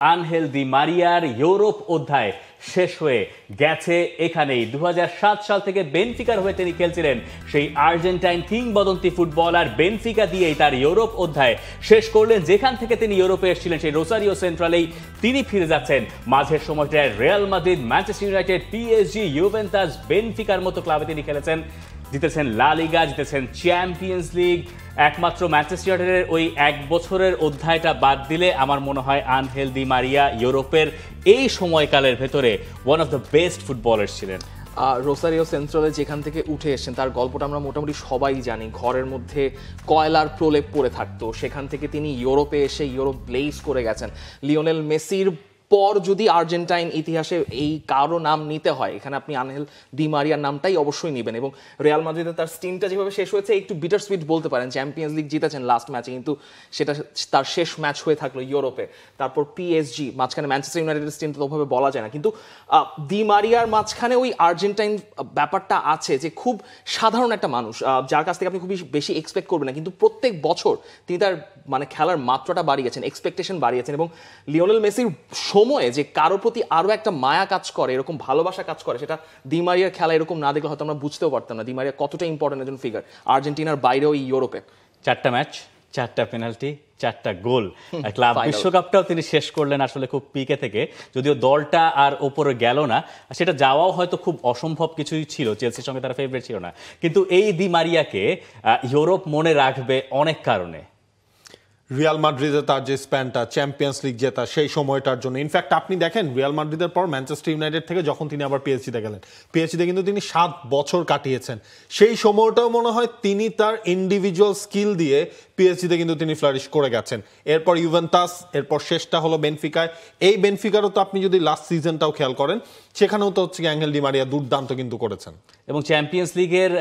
Angel Di মারিয়ার Europe অধ্যায় শেষ হয়ে গেছে এখানেই। 2007 সাল থেকে বেনফিকার হয়ে তিনি খেলছিলেন। সেই আর্জেন্টাইন কিংবদন্তি ফুটবলার বেনফিকা দিয়েই তার ইউরোপ অধ্যায় শেষ করলেন। যেখান থেকে তিনি ইউরোপে এসেছিলেন সেই রোসারিও সেন্ট্রালেই তিনি ফিরে যাচ্ছেন। মাঝের সময়টায় Real Madrid, Manchester United, PSG, Juventus, বেনফিকার মতো ক্লাবে তিনি খেলেছেন। জিতেছেন লা লিগা, জিতেছেন চ্যাম্পিয়ন্স লিগ। একমাত্র ম্যানচেস্টার ইউনাইটেডের ওই এক বছরের অধ্যায়টা বাদ দিলে আমার মনে হয় আনহেল দি মারিয়া ইউরোপের এই সময়কালের ভেতরে one of the best footballers ছিলেন। রোসারিও সেন্ট্রালে যেখান থেকে উঠে এসেছেন তার গল্পটা আমরা মোটামুটি সবাই জানি। ঘরের মধ্যে কয়লার প্রলেপ পড়ে থাকতো, সেখান থেকে তিনি ইউরোপে এসে ইউরোপ ব্লেজ করে গেছেন। লিওনেল মেসির পর যদি আর্জেন্টাইন ইতিহাসে এই কারো নাম নিতে হয়, এখানে আপনি আনহেল দি মারিয়ার নামটাই অবশ্যই নেবেন। এবং রিয়াল মাদ্রিদে তার স্টিনটা যেভাবে শেষ হয়েছে একটু বিটার সুইট বলতে পারেন। চ্যাম্পিয়ন্স লিগ জিতেছেন লাস্ট ম্যাচে, কিন্তু সেটা তার শেষ ম্যাচ হয়ে থাকলো ইউরোপে। তারপর পিএসজি, মাঝখানে ম্যানচেস্টার ইউনাইটেডের স্টিনটা তো ওভাবে বলা যায় না, কিন্তু দি মারিয়ার মাঝখানে ওই আর্জেন্টাইন ব্যাপারটা আছে যে খুব সাধারণ একটা মানুষ, যার কাছ থেকে আপনি খুব বেশি এক্সপেক্ট করবেন না, কিন্তু প্রত্যেক বছর তিনি তার খেলার মাত্রাটা বাড়িয়েছেন, এক্সপেকটেশন বাড়িয়েছেন। এবং লিওনেল মেসির সময়ে যে কারো প্রতি আরো একটা মায়া কাজ করে, এরকম ভালোবাসা কাজ করে, সেটা দি মারিয়ার খেলা এরকম না দেখলে হয়তো আমরা বুঝতেও পারতাম না দি মারিয়া কতটা ইম্পর্টেন্ট একজন ফিগার আর্জেন্টিনার বাইরেও ইউরোপে। 4টা ম্যাচ, 4টা পেনাল্টি, 4টা গোল। ক্লাব বিশ্বকাপটাও তিনি শেষ করলেন আসলে খুব পিকে থেকে, যদিও দলটা আর ওপরে গেল না। সেটা যাওয়াও হয়তো খুব অসম্ভব কিছুই ছিল, চেলসির সঙ্গে তারা ফেভারিট ছিল না। কিন্তু এই দি মারিয়াকে ইউরোপ মনে রাখবে অনেক কারণে। রিয়াল মাদ্রিদে তার যে স্প্যানটা, চ্যাম্পিয়ন্স লিগ জেতা, সেই সময়টার জন্য। ইনফ্যাক্ট আপনি দেখেন রিয়াল মাদ্রিদের পর ম্যানচেস্টার ইউনাইটেড থেকে যখন তিনি আবার পিএসজিতে গেলেন, পিএসজিতে কিন্তু তিনি 7 বছর কাটিয়েছেন। সেই সময়টাও মনে হয় তিনি তার ইন্ডিভিজুয়াল স্কিল দিয়ে পিএসজিতে কিন্তু তিনি ফ্লারিশ করে গেছেন। এরপর ইউভেন্টাস, এরপর শেষটা হলো বেনফিকায়। এই বেনফিকারও তো আপনি যদি লাস্ট সিজনটাও খেয়াল করেন, সেখানেও তো হচ্ছে আনহেল ডি মারিয়া দুর্দান্ত কিন্তু করেছেন। এবং চ্যাম্পিয়ন্স লিগের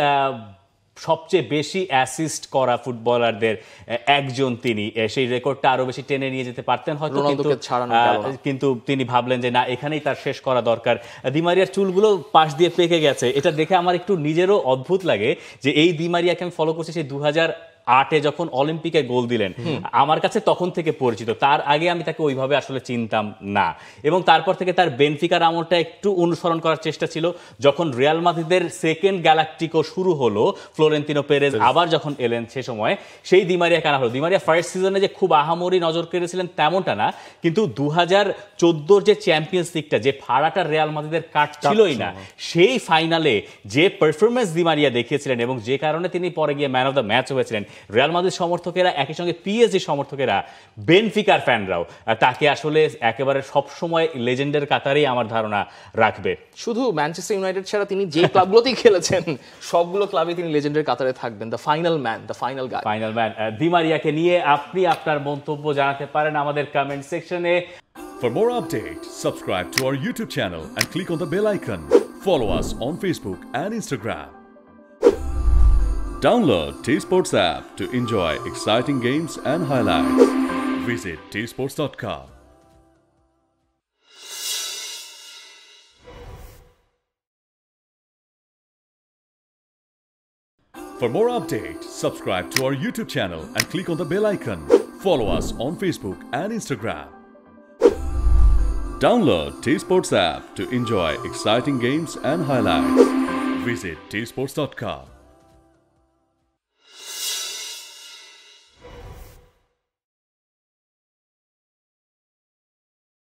সবচেয়ে বেশি অ্যাসিস্ট করা ফুটবলারদের একজন তিনি। সেই রেকর্ডটা আরো বেশি টেনে নিয়ে যেতে পারতেন হয়তো, কিন্তু তিনি ভাবলেন যে না, এখানেই তার শেষ করা দরকার। দি মারিয়ার চুলগুলো পাশ দিয়ে পেকে গেছে, এটা দেখে আমার একটু নিজেরও অদ্ভুত লাগে যে এই দি মারিয়াকে আমি ফলো করছি সেই 2008-এ যখন অলিম্পিকে গোল দিলেন। আমার কাছে তখন থেকে পরিচিত, তার আগে আমি তাকে ওইভাবে আসলে চিনতাম না। এবং তারপর থেকে তার বেনফিকার আমলটা একটু অনুসরণ করার চেষ্টা ছিল। যখন রিয়াল মাদ্রিদের সেকেন্ড গ্যালাকটিকো শুরু হলো, ফ্লোরেন্তিনো পেরেজ আবার যখন এলেন, সে সময় সেই দি মারিয়া কেনা হলো। দি মারিয়া ফার্স্ট সিজনে যে খুব আহামরি নজর কেড়েছিলেন তেমনটা না, কিন্তু 2014-র যে চ্যাম্পিয়ন্স লিগটা, যে ফাড়াটা রিয়াল মাদ্রিদের কাটছিলই না, সেই ফাইনালে যে পারফরমেন্স দি মারিয়া দেখিয়েছিলেন এবং যে কারণে তিনি পরে গিয়ে ম্যান অফ দ্য ম্যাচ হয়েছিলেন, রিয়াল মাদ্রিদ সমর্থকেরা, একই সঙ্গে পিএসজি সমর্থকেরা, বেনফিকার ফ্যানরাও তাকে আসলে একেবারে সবসময় লেজেন্ডের কাতারেই আমার ধারণা রাখবে। শুধু ম্যানচেস্টার ইউনাইটেড ছাড়া তিনি যে ক্লাবগুলোতেই খেলেছেন সবগুলো ক্লাবে তিনি লেজেন্ডের কাতারে থাকবেন। The final man, the final guy, final man. Di মারিয়াকে নিয়ে আপনি আপনার মন্তব্য জানাতে পারেন আমাদের কমেন্ট সেকশনে। For more updates, subscribe to our YouTube channel and click on the bell icon. Follow us on Facebook and Instagram. Download T-Sports app to enjoy exciting games and highlights. Visit tsports.com. For more updates, subscribe to our YouTube channel and click on the bell icon. Follow us on Facebook and Instagram. Download T-Sports app to enjoy exciting games and highlights. Visit tsports.com.